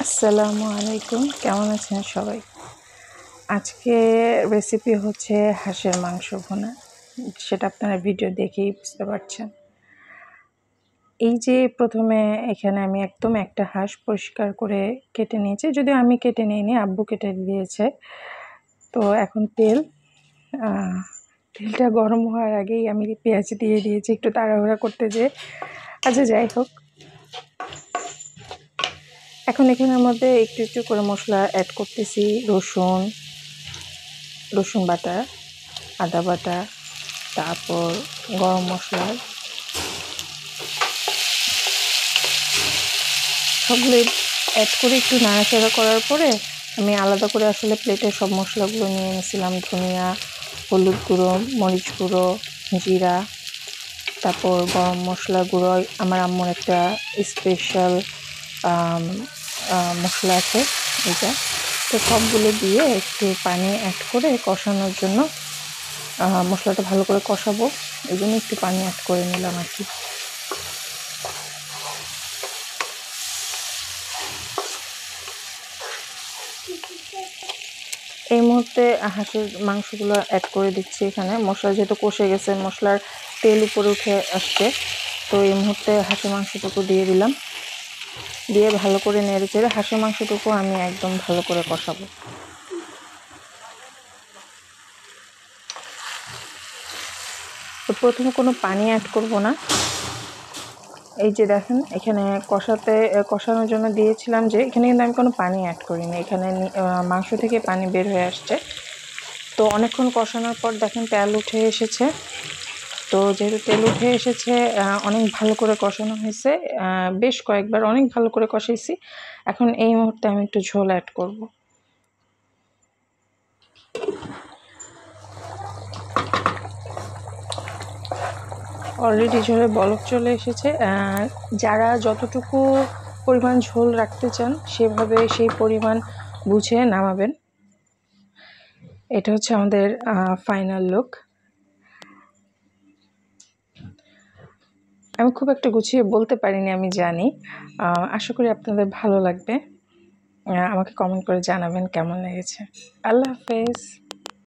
আসসালামু আলাইকুম, কেমন আছেন সবাই? আজকে রেসিপি হচ্ছে হাঁসের মাংস ভুনা। সেটা আপনারা ভিডিও দেখেই বুঝতে পারছেন। এই যে প্রথমে এখানে আমি একদম একটা হাঁস পরিষ্কার করে কেটে নিয়েছি, যদিও আমি কেটে নিইনি, আব্বু কেটে দিয়েছে। তো এখন তেলটা গরম হওয়ার আগেই আমি পেঁয়াজ দিয়ে দিয়েছি একটু তাড়াহুড়া করতে যেয়ে। আচ্ছা, যাই হোক, এখন এখানের মধ্যে একটু একটু করে মশলা অ্যাড করতেছি। রসুন বাটা, আদা বাটা, তারপর গরম মশলা, সবগুলো অ্যাড করে একটু নাড়াচাড়া করার পরে আমি আলাদা করে আসলে প্লেটে সব মশলাগুলো নিয়ে নিয়েছিলাম। ধনিয়া, হলুদ গুঁড়ো, মরিচ গুঁড়ো, জিরা, তারপর গরম মশলা গুঁড়ো। আমার আম্মুর একটা স্পেশাল মশলা আছে এটা। তো সবগুলো দিয়ে একটু পানি অ্যাড করে কষানোর জন্য, মশলাটা ভালো করে কষাবো, এই জন্য একটু পানি অ্যাড করে নিলাম আর কি। এই মুহূর্তে হাঁসের মাংসগুলো অ্যাড করে দিচ্ছি এখানে। মশলা যেহেতু কষে গেছে, মশলার তেল উপরে উঠে আসছে, তো এই মুহূর্তে হাঁসের মাংসটুকু দিয়ে দিলাম। দিয়ে ভালো করে নেড়ে চেড়ে হাঁসের মাংসটুকু আমি একদম ভালো করে কষাবো। তো প্রথমে কোনো পানি অ্যাড করব না। এই যে দেখেন, এখানে কষানোর জন্য দিয়েছিলাম যে, এখানে কিন্তু আমি কোনো পানি অ্যাড করিনি। এখানে মাংস থেকে পানি বের হয়ে আসছে। তো অনেকক্ষণ কষানোর পর দেখেন তেল উঠে এসেছে। তো যেহেতু তেল উঠে এসেছে, অনেক ভালো করে কষানো হয়েছে, বেশ কয়েকবার অনেক ভালো করে কষাইছি। এখন এই মুহূর্তে আমি একটু ঝোল অ্যাড করব। অলরেডি ঝোলের বলক চলে এসেছে। যারা যতটুকু পরিমাণ ঝোল রাখতে চান সেভাবে সেই পরিমাণ বুঝে নামাবেন। এটা হচ্ছে আমাদের ফাইনাল লুক। আমি খুব একটা গুছিয়ে বলতে পারিনি, আমি জানি। আশা করি আপনাদের ভালো লাগবে। আমাকে কমেন্ট করে জানাবেন কেমন লেগেছে। আল্লাহ হাফেজ।